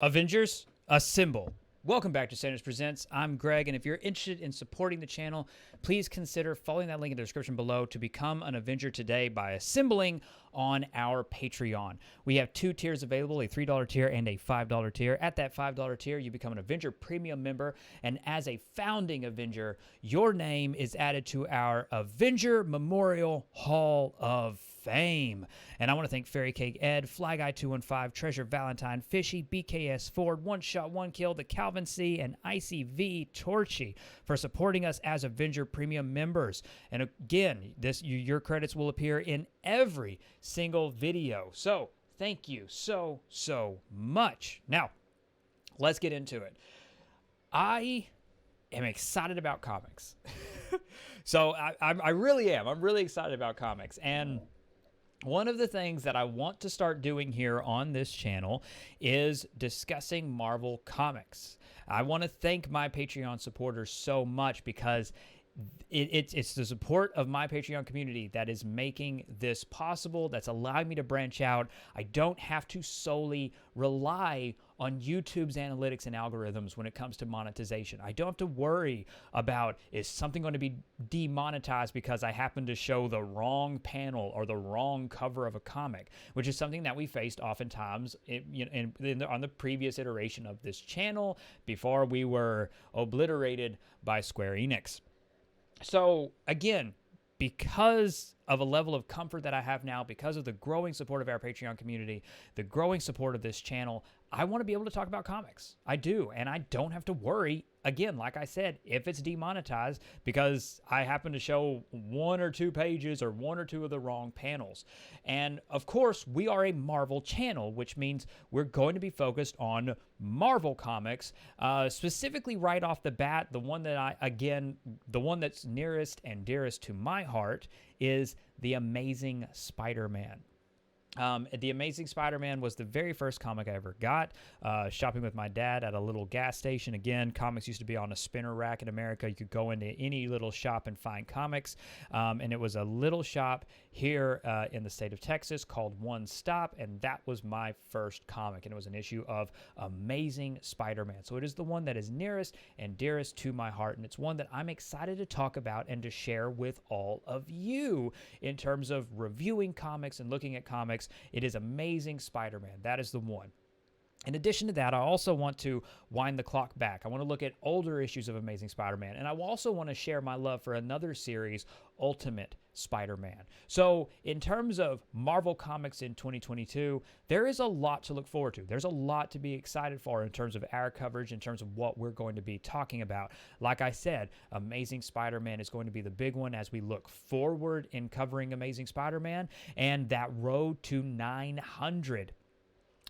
Avengers Assemble. Welcome back to Sanders Presents. I'm Greg, and if you're interested in supporting the channel, please consider following that link in the description below to become an Avenger today by assembling on our Patreon. We have two tiers available, a $3 tier and a $5 tier. At that $5 tier, you become an Avenger Premium member, and as a founding Avenger, your name is added to our Avenger Memorial Hall of Fame. And I want to thank Fairy Cake Ed, Fly Guy 215, Treasure Valentine, Fishy, BKS Ford, One Shot One Kill, the Calvin C, and ICV Torchy for supporting us as Avenger Premium members. And again, your credits will appear in every single video. So thank you so much. Now, let's get into it. I am excited about comics. So I really am. I'm really excited about comics. And one of the things that I want to start doing here on this channel is discussing Marvel Comics. I want to thank my Patreon supporters so much because it's the support of my Patreon community that is making this possible, that's allowing me to branch out. I don't have to solely rely on YouTube's analytics and algorithms when it comes to monetization. I don't have to worry about, is something going to be demonetized because I happen to show the wrong panel or the wrong cover of a comic, which is something that we faced oftentimes on the previous iteration of this channel before we were obliterated by Square Enix. So again, because of a level of comfort that I have now, because of the growing support of our Patreon community, the growing support of this channel, I want to be able to talk about comics. I do, and I don't have to worry, again, like I said, if it's demonetized because I happen to show one or two pages or one or two of the wrong panels. And of course, we are a Marvel channel, which means we're going to be focused on Marvel comics, specifically right off the bat. The one that's nearest and dearest to my heart is The Amazing Spider-Man. The Amazing Spider-Man was the very first comic I ever got, shopping with my dad at a little gas station. Again, comics used to be on a spinner rack in America. You could go into any little shop and find comics, and it was a little shop here in the state of Texas called One Stop, and that was my first comic, and it was an issue of Amazing Spider-Man. So it is the one that is nearest and dearest to my heart, and it's one that I'm excited to talk about and to share with all of you in terms of reviewing comics and looking at comics. It is Amazing Spider-Man. That is the one. In addition to that, I also want to wind the clock back. I want to look at older issues of Amazing Spider-Man, and I also want to share my love for another series, Ultimate Spider-Man. So in terms of Marvel Comics in 2022, there is a lot to look forward to. There's a lot to be excited for in terms of our coverage, in terms of what we're going to be talking about. Like I said, Amazing Spider-Man is going to be the big one as we look forward in covering Amazing Spider-Man and that road to 900.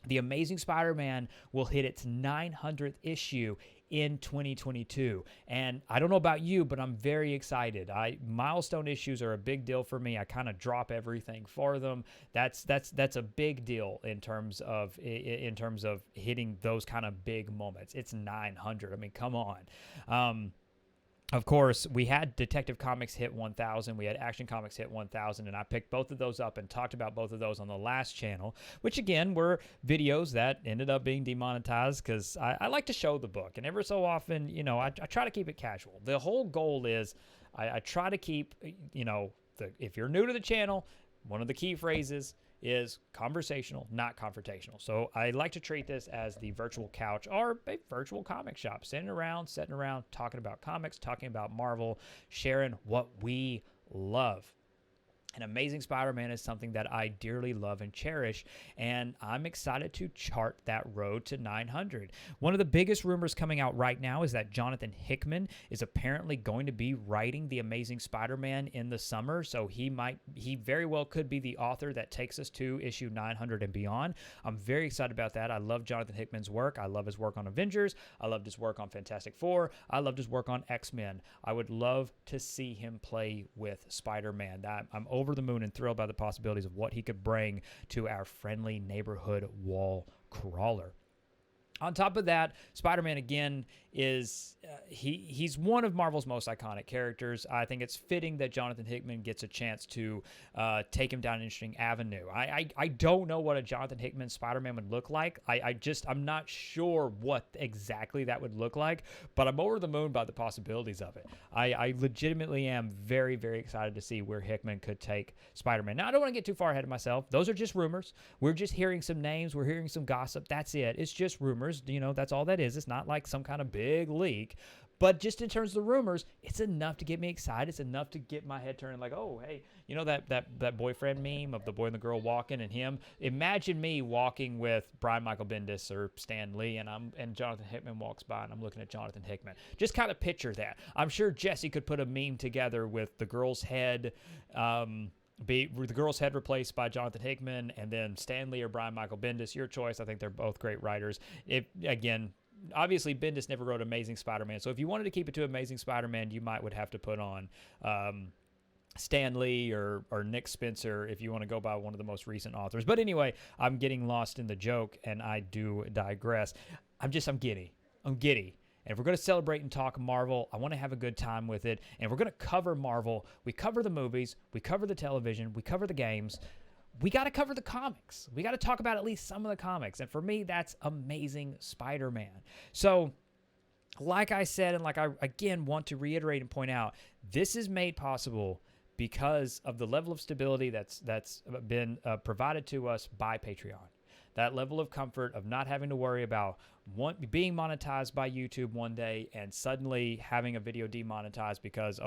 The Amazing Spider-Man will hit its 900th issue in 2022. And I don't know about you, but I'm very excited. Milestone issues are a big deal for me. I kind of drop everything for them. That's a big deal in terms of hitting those kind of big moments. It's 900. I mean, come on. Of course, we had Detective Comics hit 1,000. We had Action Comics hit 1,000, and I picked both of those up and talked about both of those on the last channel, which, again, were videos that ended up being demonetized because I like to show the book. And ever so often, I try to keep it casual. The whole goal is I try to keep, if you're new to the channel, one of the key phrases is conversational, not confrontational. So I like to treat this as the virtual couch or a virtual comic shop, sitting around, talking about comics, talking about Marvel, sharing what we love. And Amazing Spider-Man is something that I dearly love and cherish, and I'm excited to chart that road to 900. One of the biggest rumors coming out right now is that Jonathan Hickman is apparently going to be writing The Amazing Spider-Man in the summer, so he very well could be the author that takes us to issue 900 and beyond. I'm very excited about that. I love Jonathan Hickman's work. I love his work on Avengers. I loved his work on Fantastic Four. I loved his work on X-Men. I would love to see him play with Spider-Man. I'm over the moon and thrilled by the possibilities of what he could bring to our friendly neighborhood wall crawler. On top of that, Spider-Man, again, is he's one of Marvel's most iconic characters. I think it's fitting that Jonathan Hickman gets a chance to take him down an interesting avenue. I don't know what a Jonathan Hickman Spider-Man would look like. I'm not sure what exactly that would look like, but I'm over the moon by the possibilities of it. I legitimately am very, very excited to see where Hickman could take Spider-Man. Now, I don't want to get too far ahead of myself. Those are just rumors. We're just hearing some names. We're hearing some gossip. That's it. It's just rumors. That's all that is. It's not like some kind of big leak. But just in terms of the rumors, it's enough to get me excited. It's enough to get my head turning like, oh, hey, that boyfriend meme of the boy and the girl walking and him. Imagine me walking with Brian Michael Bendis or Stan Lee, and Jonathan Hickman walks by, and I'm looking at Jonathan Hickman. Just kind of picture that. I'm sure Jesse could put a meme together with the girl's head, the girl's head replaced by Jonathan Hickman, and then Stan Lee or Brian Michael Bendis. Your choice. I think they're both great writers. Obviously, Bendis never wrote Amazing Spider-Man, so if you wanted to keep it to Amazing Spider-Man, you would have to put on Stan Lee or Nick Spencer if you want to go by one of the most recent authors. But anyway, I'm getting lost in the joke, and I do digress. I'm giddy. And if we're going to celebrate and talk Marvel, I want to have a good time with it. And we're going to cover Marvel. We cover the movies. We cover the television. We cover the games. We got to cover the comics. We got to talk about at least some of the comics. And for me, that's Amazing Spider-Man. So, like I said, and like I, again, want to reiterate and point out, this is made possible because of the level of stability that's been provided to us by Patreon. That level of comfort of not having to worry about being monetized by YouTube one day and suddenly having a video demonetized because,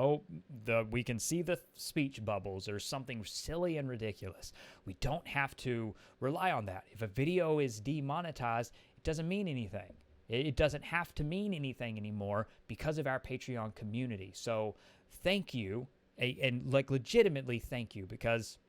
we can see the speech bubbles or something silly and ridiculous. We don't have to rely on that. If a video is demonetized, it doesn't mean anything. It doesn't have to mean anything anymore because of our Patreon community. So thank you, and like legitimately thank you, because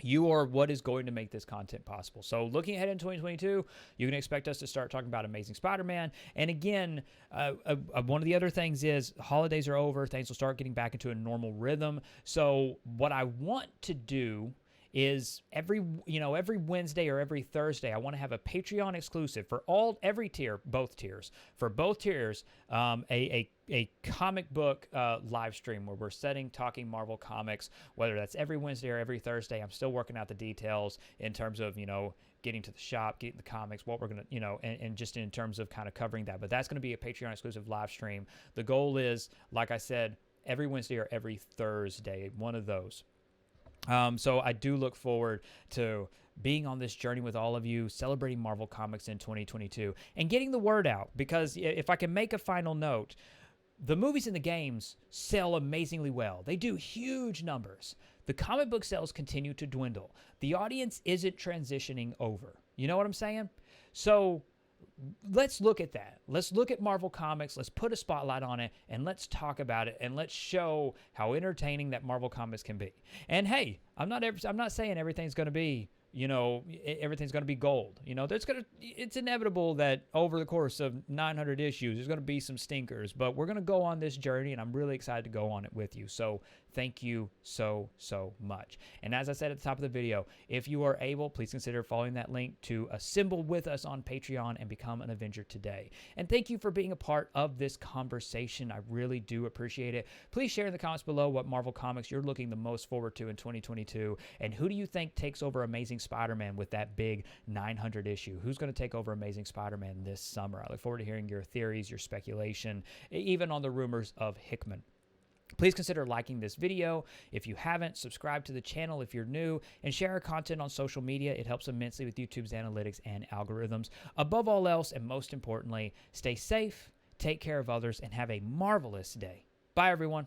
you are what is going to make this content possible. So looking ahead in 2022, you can expect us to start talking about Amazing Spider-Man. And again, one of the other things is holidays are over. Things will start getting back into a normal rhythm. So what I want to do is every Wednesday or every Thursday, I want to have a Patreon exclusive for every tier, both tiers, a comic book live stream where we're talking Marvel comics, whether that's every Wednesday or every Thursday. I'm still working out the details in terms of, getting to the shop, getting the comics, what we're going to, and just in terms of kind of covering that. But that's going to be a Patreon exclusive live stream. The goal is, like I said, every Wednesday or every Thursday, one of those. So I do look forward to being on this journey with all of you, celebrating Marvel Comics in 2022, and getting the word out. Because if I can make a final note, the movies and the games sell amazingly well. They do huge numbers. The comic book sales continue to dwindle. The audience isn't transitioning over. You know what I'm saying? So let's look at that. Let's look at Marvel Comics. Let's put a spotlight on it, and let's talk about it, and let's show how entertaining that Marvel Comics can be. And hey, I'm not saying everything's going to be, everything's going to be gold. It's inevitable that over the course of 900 issues, there's going to be some stinkers, but we're going to go on this journey, and I'm really excited to go on it with you. So thank you so, so much. And as I said at the top of the video, if you are able, please consider following that link to assemble with us on Patreon and become an Avenger today. And thank you for being a part of this conversation. I really do appreciate it. Please share in the comments below what Marvel Comics you're looking the most forward to in 2022, and who do you think takes over Amazing Spider-Man with that big 900 issue? Who's going to take over Amazing Spider-Man this summer? I look forward to hearing your theories, your speculation, even on the rumors of Hickman. Please consider liking this video. If you haven't, subscribe to the channel if you're new, and share our content on social media. It helps immensely with YouTube's analytics and algorithms. Above all else, and most importantly, stay safe, take care of others, and have a marvelous day. Bye, everyone.